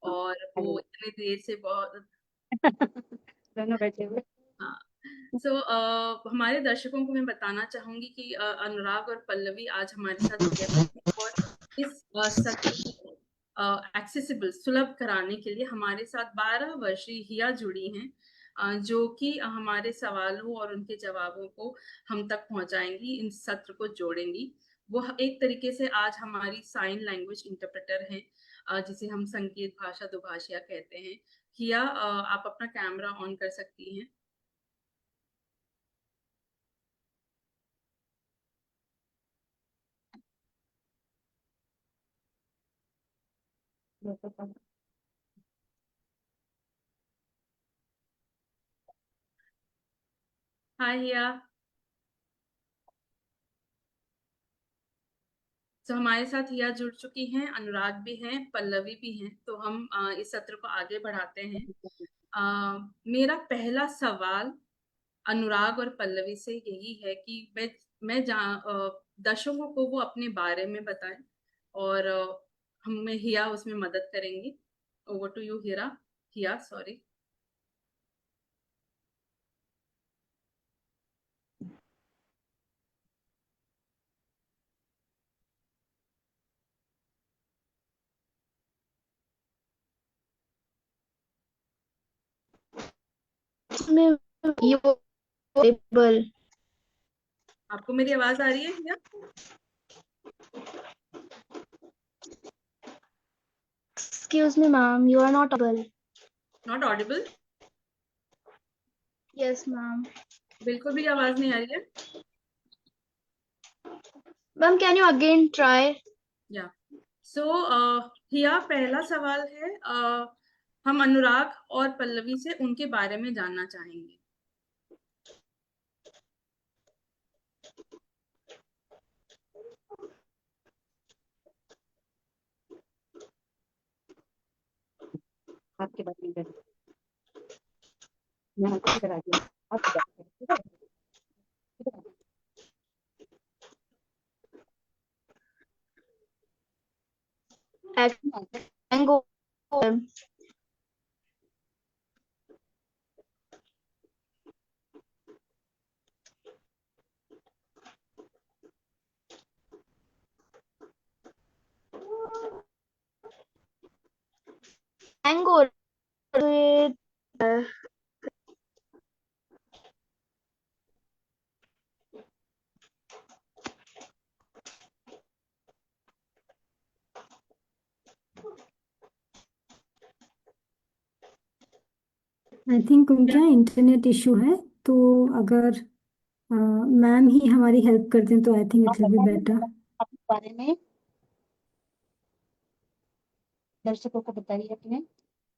और वो इतने देर से बहुत दोनों बैठे हुए। हाँ। सो हमारे दर्शकों को मैं बताना चाहूंगी कि अनुराग और पल्लवी आज हमारे साथ जुड़े हुए हैं, और इस सत्र को एक्सेसिबल सुलभ कराने के लिए हमारे साथ 12 वर्षीय हिया जुड़ी हैं, जो कि हमारे सवालों और उनके जवाबों को हम तक पहुंचाएंगी, इन सत्र को जोड़ेंगी। वो एक तरीके से आज हमारी साइन लैंग्वेज इंटरप्रेटर हैं, जिसे हम संकेत भाषा दुभाषिया कहते हैं। हिया, आप अपना कैमरा ऑन कर सकती हैं। हाय हिया। तो हमारे साथ हिया जुड़ चुकी हैं, अनुराग भी हैं, पल्लवी भी हैं, तो हम इस सत्र को आगे बढ़ाते हैं। मेरा पहला सवाल अनुराग और पल्लवी से यही है कि दर्शकों को वो अपने बारे में बताएं, और हमें हिया उसमें मदद करेंगी। Over to you Hiya. Hiya, sorry. इसमें you able. आपको मेरी आवाज आ रही है या Excuse me, ma'am, you are not able. Not Audible? Yes, ma'am. बिल्कुल भी आवाज नहीं आ रही है? Ma'am, can you again try? या सो हिया, पहला सवाल है, हम अनुराग और पल्लवी से उनके बारे में जानना चाहेंगे। आपके बात नहीं कर, मैं आपको इधर आ गया, आप इधर आ गए, इधर इधर आ गए। Tango. Tango with I think उनका इंटरनेट इशू है, तो अगर मैम ही हमारी हेल्प कर दें तो आई थिंक आप इट विल बी बताइए बेटर। अपने बारे में, दर्शकों को बताइए अपने,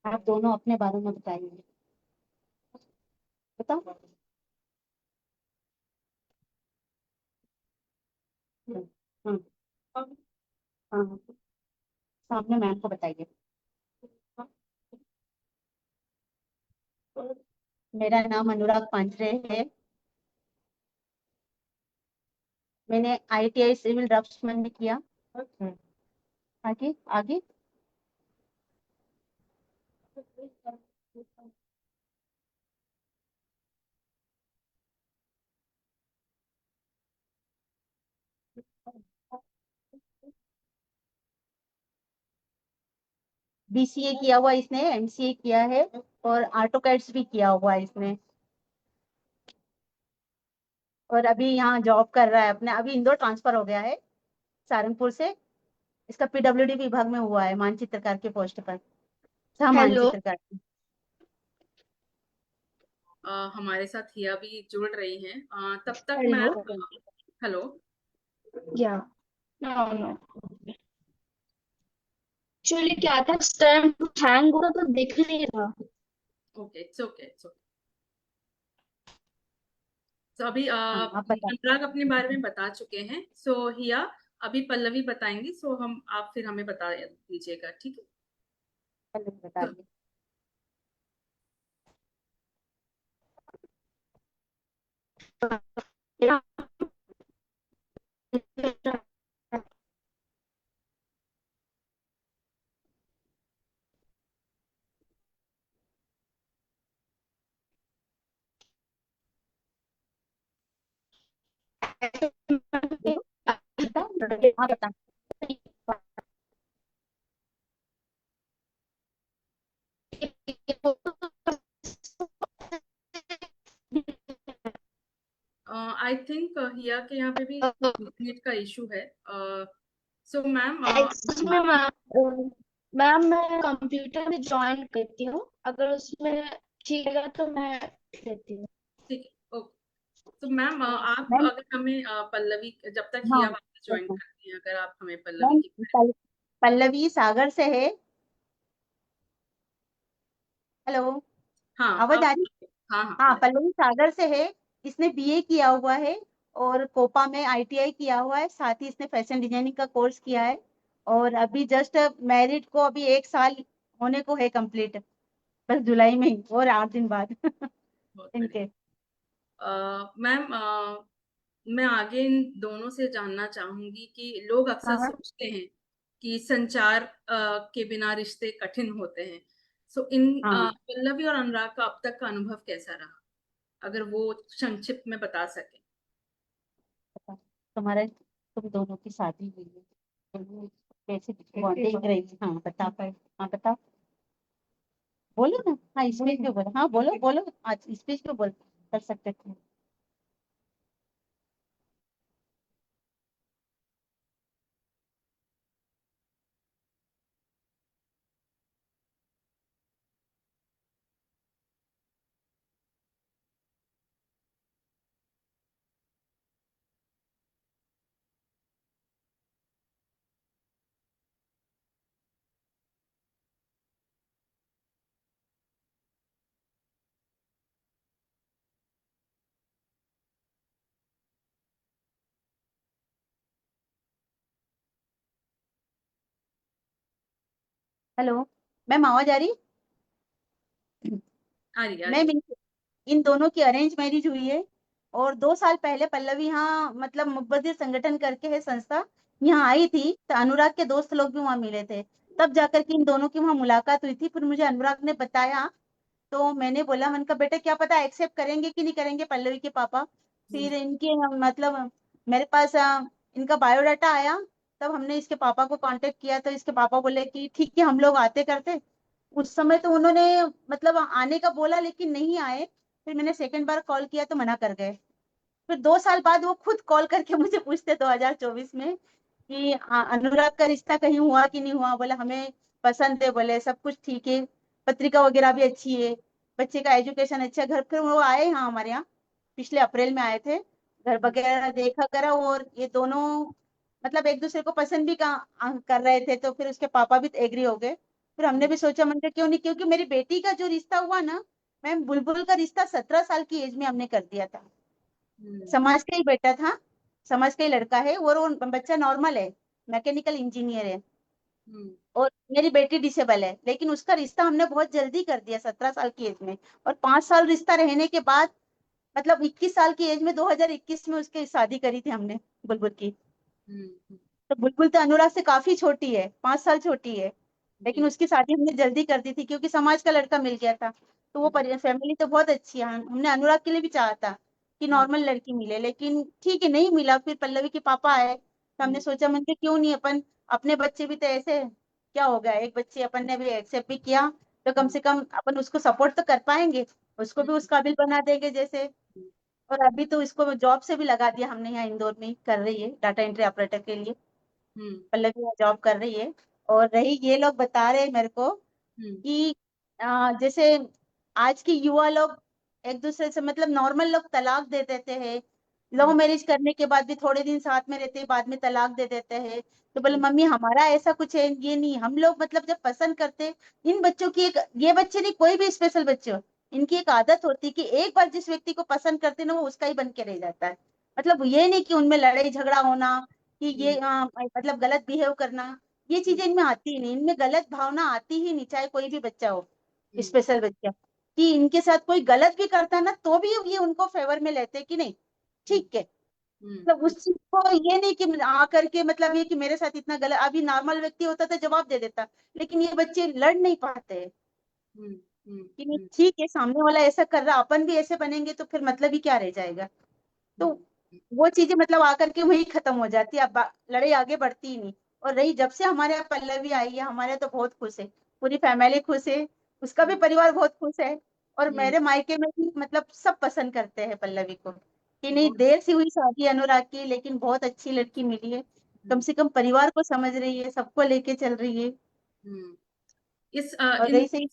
आप दोनों अपने बारे में बताइए, बताओ। हाँ हाँ, सामने मैम को बताइए। मेरा नाम अनुराग पांचरे है। मैंने ITI सिविल ड्राफ्ट्समैन में किया। आगे आगे। BCA किया हुआ इसने, MCA किया है और AutoCAD भी किया हुआ है इसने, और अभी यहाँ जॉब कर रहा है अपने। अभी इंदौर ट्रांसफर हो गया है सहारनपुर से। इसका PWD विभाग में हुआ है, मानचित्रकार के पोस्ट पर, सह hello. मानचित्रकार। हमारे साथ हिया भी जुड़ रही हैं। तब तक Hello. मैं, hello. Yeah. No, no. Actually क्या था, उस टाइम हैंग हो रहा तो दिख नहीं रहा। Okay, it's okay, it's okay. तो अभी हाँ आप बताइए। अनुराग अपने बारे में बता चुके हैं। सो हिया, अभी पल्लवी बताएंगी। सो हम, आप फिर हमें बता दीजिएगा, ठीक है? पहले तो बताइए। देखो, बताओ, हाँ बता। आई थिंक हिया के यहाँ पे भी इंटरनेट का इशू है। So ma'am, excuse me ma'am, ma'am मैं कंप्यूटर में ज्वाइन करती हूँ, अगर उसमें ठीक है तो मैं देती हूँ। ठीक है, ओके। तो मैम, आप मैम, अगर हमें पल्लवी, जब तक हाँ हिया वापस ज्वाइन करती हैं, अगर आप हमें पल्लवी मैम, की, पल्लवी सागर से है। हेलो, हाँ आवाज अब, आ रही? हाँ हाँ आ हाँ, रही। पल्लवी सागर से है। इसने BA किया हुआ है और कोपा में ITI किया हुआ है, साथ ही इसने फैशन डिजाइनिंग का कोर्स किया है। और अभी जस्ट मैरिड को अभी 1 साल होने को है कंप्लीट, बस जुलाई में ही, और 8 दिन बाद बहुत बढ़िया। इनके। मैम, मैं आगे इन दोनों से जानना चाहूंगी कि लोग अक्सर हाँ सोचते हैं कि संचार के बिना रिश्ते कठिन होते हैं। सो इन हाँ, पल्लवी और अनुराग का अब तक का अनुभव कैसा रहा, अगर वो संक्षिप्त में बता सके। बता। तुम दोनों की शादी हुई है, कैसे बॉन्डिंग रही? हाँ बता पाए, हाँ बता। बोलो ना, हाँ स्पीच पे बोलो, हाँ बोलो बोलो, आज स्पीच पे बोल कर सकते थे। हेलो मैम, आवाज आ रही? आ रही आ मैम रही। इन दोनों की अरेंज मैरिज हुई है। और 2 साल पहले पल्लवी यहाँ मतलब मुब्बदिर संगठन करके है संस्था, यहाँ आई थी तो अनुराग के दोस्त लोग भी वहाँ मिले थे। तब जाकर के इन दोनों की वहाँ मुलाकात हुई थी। फिर मुझे अनुराग ने बताया, तो मैंने बोला, मन का बेटा क्या पता एक्सेप्ट करेंगे कि नहीं करेंगे पल्लवी के पापा। हम्म फिर इनके मतलब मेरे पास इनका बायोडाटा आया। तब हमने इसके पापा को कांटेक्ट किया तो इसके पापा बोले कि ठीक है हम लोग आते करते। उस समय तो उन्होंने मतलब आने का बोला लेकिन नहीं आए। फिर मैंने सेकंड बार कॉल किया तो मना कर गए। फिर 2 साल बाद वो खुद कॉल करके मुझे पूछते 2024 में कि अनुराग का रिश्ता कहीं हुआ कि नहीं हुआ। बोले हमें पसंद है, बोले सब कुछ ठीक है, पत्रिका वगैरह भी अच्छी है, बच्चे का एजुकेशन अच्छा है। घर फिर वो आए यहाँ हमारे यहाँ, पिछले अप्रैल में आए थे। घर वगैरह देखा करा और ये दोनों मतलब एक दूसरे को पसंद भी कर रहे थे। तो फिर उसके पापा भी एग्री हो गए। फिर हमने भी सोचा, मन क्यों नहीं, क्योंकि मेरी बेटी का जो रिश्ता हुआ ना मैम, बुलबुल का रिश्ता 17 साल की एज में हमने कर दिया था। हम्म समाज का ही बेटा था, समाज का ही लड़का है और वो बच्चा नॉर्मल है, मैकेनिकल इंजीनियर है। हम्म और मेरी बेटी डिसेबल है, लेकिन उसका रिश्ता हमने बहुत जल्दी कर दिया 17 साल की एज में। और 5 साल रिश्ता रहने के बाद मतलब 21 साल की एज में 2021 में उसकी शादी करी थी हमने बुलबुल की। हम्म। तो बुलबुल तो अनुराग से काफी छोटी है, 5 साल छोटी है। लेकिन जी। उसकी शादी हमने जल्दी कर दी थी क्योंकि समाज का लड़का मिल गया था। तो वो हम्म फैमिली तो बहुत अच्छी है। हमने अनुराग के लिए भी चाहा था कि हम्म नॉर्मल लड़की मिले, लेकिन ठीक है नहीं मिला। फिर पल्लवी के पापा आए तो हमने हम्म सोचा, मन के क्यों नहीं अपन, अपने बच्चे भी तो ऐसे, क्या हो गया, एक बच्चे अपन ने भी एक्सेप्ट भी किया तो कम हम्म से कम अपन उसको सपोर्ट तो कर पाएंगे, उसको भी उस काबिल बना देंगे जैसे। और अभी तो इसको जॉब से भी लगा दिया हमने, यहाँ इंदौर में ही कर रही है डाटा एंट्री ऑपरेटर के लिए। हम्म पल्लवी यहाँ जॉब कर रही है। और रही ये लोग बता रहे मेरे को हम्म कि जैसे आज के युवा लोग एक दूसरे से मतलब नॉर्मल लोग तलाक दे देते हैं। लव हम्म मैरिज करने के बाद भी थोड़े दिन साथ में रहते हैं, बाद में तलाक दे देते हैं। तो बोले हम्म मम्मी हमारा ऐसा कुछ है ये नहीं, हम लोग मतलब जब पसंद करते, इन बच्चों की एक, ये बच्चे नहीं कोई भी स्पेशल बच्चे हो, इनकी एक आदत होती है कि एक बार जिस व्यक्ति को पसंद करते ना वो उसका ही बन के रह जाता है। मतलब ये नहीं कि उनमें लड़ाई झगड़ा होना, कि ये हम्म मतलब गलत बिहेव करना, ये हम्म चीजें इनमें आती ही नहीं। इनमें गलत भावना आती ही नहीं, चाहे कोई भी बच्चा हो, हम्म स्पेशल बच्चा, कि इनके साथ कोई गलत भी करता है ना तो भी ये उनको फेवर में लेते हैं कि नहीं हम्म ठीक है। हम्म मतलब उस चीज को ये नहीं कि आकर के मतलब ये कि मेरे साथ इतना गलत, अभी नॉर्मल व्यक्ति होता तो जवाब दे देता, लेकिन ये बच्चे लड़ नहीं पाते हैं हम्म हम्म कि नहीं हम्म ठीक है सामने वाला ऐसा कर रहा अपन भी ऐसे बनेंगे तो फिर मतलब ही क्या रह जाएगा। तो हम्म वो चीजें मतलब आकर के वही खत्म हो जाती है, अब लड़ाई आगे बढ़ती ही नहीं। और रही जब से हमारे यहाँ पल्लवी आई है, हमारे यहाँ तो बहुत खुश है, पूरी फैमिली खुश है, उसका भी परिवार बहुत खुश है। और हम्म, मेरे मायके में भी मतलब सब पसंद करते हैं पल्लवी को, कि नहीं बहुत। देर से हुई शादी अनुराग की लेकिन बहुत अच्छी लड़की मिली है, कम हम्म से कम परिवार को समझ रही है, सबको लेके चल रही है। हम्म। इस और इन रही सही,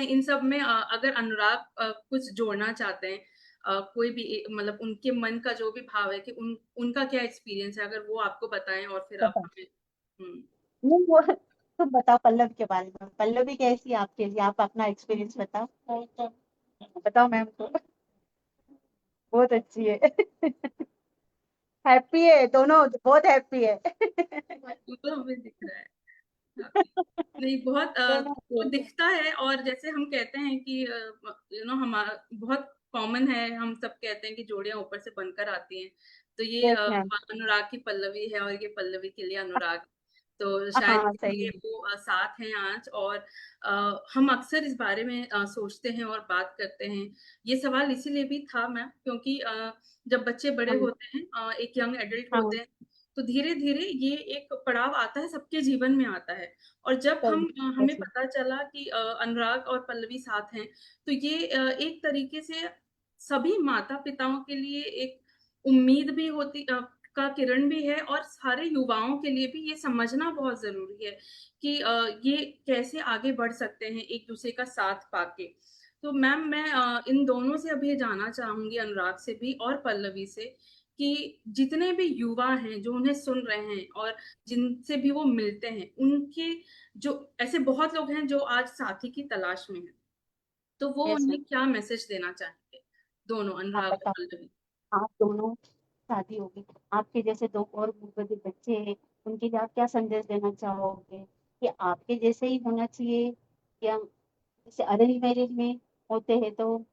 इन सब में अगर अनुराग कुछ जोड़ना चाहते हैं, कोई भी मतलब उनके मन का जो भी भाव है कि उनका क्या एक्सपीरियंस है, अगर वो आपको बताएं और फिर आप बता, हमें। हम्म नहीं वो तुम बताओ पल्लवी के बारे में, पल्लवी कैसी है आपके लिए, आप अपना एक्सपीरियंस बताओ। बताओ मैम को, बहुत अच्छी है। हैप्पी है दोनों, बहुत हैप्पी है। वो तो हमें दिख रहा है। नहीं, बहुत दोनों वो दिखता है। और जैसे हम कहते हैं कि हमारा बहुत कॉमन है, हम सब कहते हैं कि जोड़ियां ऊपर से बनकर आती हैं। तो ये यस मैम, अनुराग की पल्लवी है और ये पल्लवी के लिए अनुराग। तो शायद हाँ इसलिए सही है। वो साथ हैं आज। और हम अक्सर इस बारे में सोचते हैं और बात करते हैं। ये सवाल इसीलिए भी था मैम, क्योंकि जब बच्चे बड़े हाँ होते हैं, एक यंग एडल्ट हाँ होते हैं, तो धीरे धीरे ये एक पड़ाव आता है, सबके जीवन में आता है। और जब हमें कैसे? पता चला कि अनुराग और पल्लवी साथ हैं, तो ये एक तरीके से सभी माता पिताओं के लिए एक उम्मीद भी होती का किरण भी है, और सारे युवाओं के लिए भी ये समझना बहुत जरूरी है कि ये कैसे आगे बढ़ सकते हैं एक दूसरे का साथ पाके। तो मैम, मैं इन दोनों से अभी जानना चाहूंगी, अनुराग से भी और पल्लवी से, कि जितने भी युवा हैं जो उन्हें सुन रहे हैं और जिनसे भी वो मिलते हैं, उनके जो ऐसे बहुत लोग हैं जो आज साथी की तलाश में हैं, तो वो यस उन्हें मैम। क्या मैसेज देना चाहेंगे, दोनों आप अनुराग और बताओ, पल्लवी। आप दोनों शादी होगी, आपके जैसे दो और बड़े बच्चे हैं, उनके लिए आप क्या संदेश देना चाहोगे? कि आपके जैसे ही होना चाहिए, या जैसे अरेंज मैरिज में होते हैं तो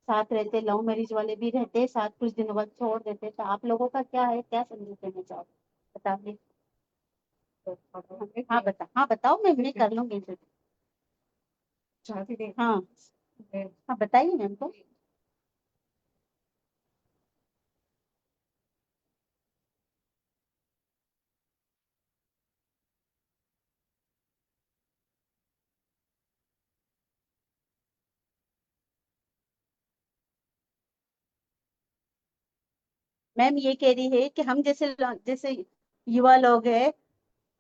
साथ रहते, लव मैरिज वाले भी रहते हैं साथ, कुछ दिनों बाद छोड़ देते हैं, तो आप लोगों का क्या है, क्या संदेश देना चाहोगे? बताइए। हाँ बता, हाँ बताओ, मैं कर लूंगी फिर। हाँ हाँ बताइए मैम को। मैम ये कह रही है कि हम जैसे जैसे युवा लोग हैं,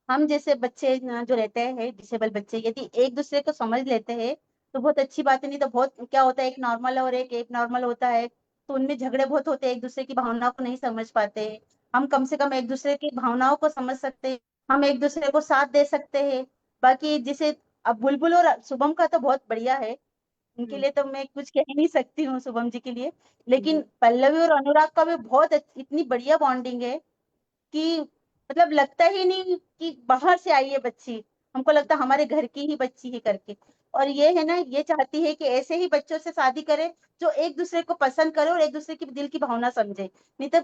हम जैसे बच्चे जो रहते हैं डिसेबल बच्चे, यदि एक दूसरे को समझ लेते हैं तो बहुत अच्छी बात है। नहीं तो बहुत क्या होता है, एक नॉर्मल और एक नॉर्मल होता है, तो उनमें झगड़े बहुत होते हैं, एक दूसरे की भावनाओं को नहीं समझ पाते हैं। हम कम से कम एक दूसरे की भावनाओं को समझ सकते हैं, हम एक दूसरे को साथ दे सकते हैं। बाकी जैसे अब बुलबुल और शुभम का तो बहुत बढ़िया है, उनके हम्म। लिए तो मैं कुछ कह नहीं सकती हूँ शुभम जी के लिए। हम्म। लेकिन पल्लवी और अनुराग का भी बहुत इतनी बढ़िया बॉन्डिंग है कि मतलब लगता ही नहीं कि बाहर से आई है बच्ची, हमको लगता हमारे घर की ही बच्ची ही करके। और ये है ना, ये चाहती है कि ऐसे ही बच्चों से शादी करे जो एक दूसरे को पसंद करे और एक दूसरे की दिल की भावना समझे। नहीं तो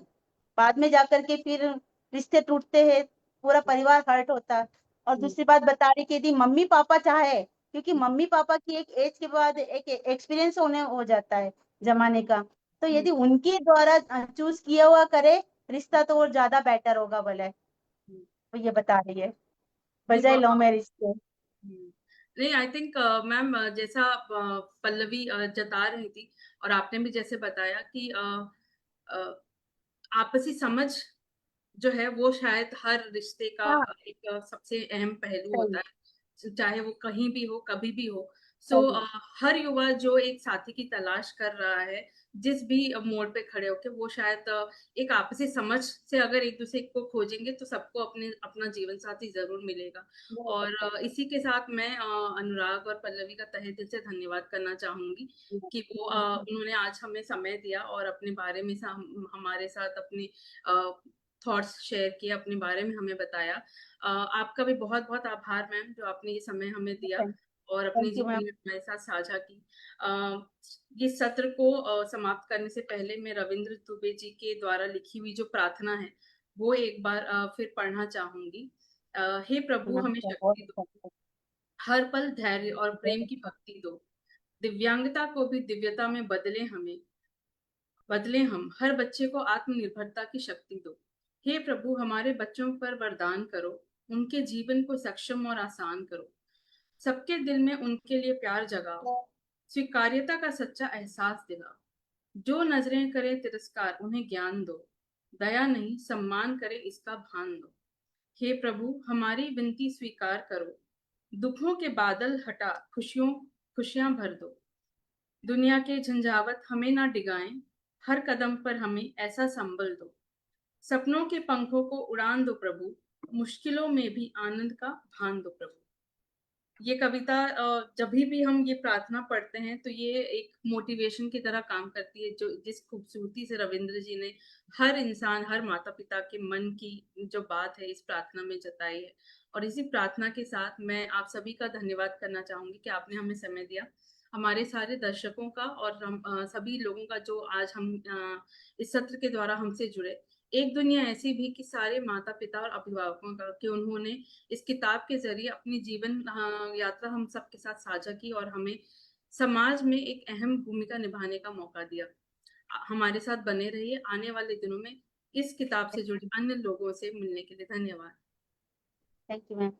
बाद में जाकर के फिर रिश्ते टूटते हैं, पूरा परिवार हर्ट होता है। और हम्म। दूसरी बात बता रही कि यदि मम्मी पापा चाहे, क्योंकि मम्मी पापा की एक एज के बाद एक एक्सपीरियंस होने हो जाता है जमाने का, तो हम्म। यदि उनके द्वारा चूज किया हुआ करे रिश्ता तो और ज्यादा बेटर होगा भले। हम्म। वो ये बता रही है, नहीं, बजाय लव मैरिज के। नहीं, आई थिंक मैम, जैसा पल्लवी जता रही थी और आपने भी जैसे बताया कि अ, आपसी समझ जो है वो शायद हर रिश्ते का हाँ एक सबसे अहम पहलू सही, होता है, चाहे वो कहीं भी हो, कभी भी हो। सो सही। हर युवा जो एक साथी की तलाश कर रहा है, जिस भी मोड़ पे खड़े होके, वो शायद एक आपसी समझ से अगर एक दूसरे को खोजेंगे तो सबको अपने अपना जीवन साथी जरूर मिलेगा। बहुत और अच्छा। इसी के साथ मैं अनुराग और पल्लवी का तहे दिल से धन्यवाद करना चाहूंगी कि वो उन्होंने आज हमें समय दिया और अपने बारे में हमारे साथ अपनी थॉट्स शेयर किए, अपने बारे में हमें बताया। आपका भी बहुत बहुत आभार मैम, जो आपने ये समय हमें दिया थैंक और अपने थैंक यू मैम। जीवन में हमारे साथ साझा की। अ, ये सत्र को समाप्त करने से पहले मैं रविंद्र दुबे जी के द्वारा लिखी हुई जो प्रार्थना है वो एक बार फिर पढ़ना चाहूंगी। हे प्रभु, हमें नमस्कार, बहुत शक्ति दो, अच्छा। हर पल धैर्य और प्रेम बहुत की अच्छा। भक्ति दो, दिव्यांगता को भी दिव्यता में बदले हम, हर बच्चे को आत्मनिर्भरता की शक्ति दो। हे प्रभु, हमारे बच्चों पर वरदान करो, उनके जीवन को सक्षम और आसान करो, सबके दिल में उनके लिए प्यार जगाओ, स्वीकार्यता का सच्चा एहसास दिलाओ। जो नजरें करे तिरस्कार, उन्हें ज्ञान दो, दया नहीं सम्मान करे इसका भान दो। हे प्रभु, हमारी विनती स्वीकार करो, दुखों के बादल हटा खुशियां भर दो, दुनिया के झंझावत हमें ना डिगाएं, हर कदम पर हमें ऐसा संबल दो, सपनों के पंखों को उड़ान दो प्रभु, मुश्किलों में भी आनंद का भान दो प्रभु। ये कविता जब भी हम ये प्रार्थना पढ़ते हैं तो ये एक मोटिवेशन की तरह काम करती है, जो जिस खूबसूरती से रविंद्र जी ने हर इंसान, हर माता पिता के मन की जो बात है इस प्रार्थना में जताई है। और इसी प्रार्थना के साथ मैं आप सभी का धन्यवाद करना चाहूंगी कि आपने हमें समय दिया, हमारे सारे दर्शकों का और हम सभी लोगों का जो आज हम इस सत्र के द्वारा हमसे जुड़े। एक दुनिया ऐसी भी कि सारे माता पिता और अभिभावकों का कि उन्होंने इस किताब के जरिए अपनी जीवन यात्रा हम सबके साथ साझा की और हमें समाज में एक अहम भूमिका निभाने का मौका दिया। हमारे साथ बने रहिए, आने वाले दिनों में इस किताब से जुड़े अन्य लोगों से मिलने के लिए। धन्यवाद। Thank you ma'am.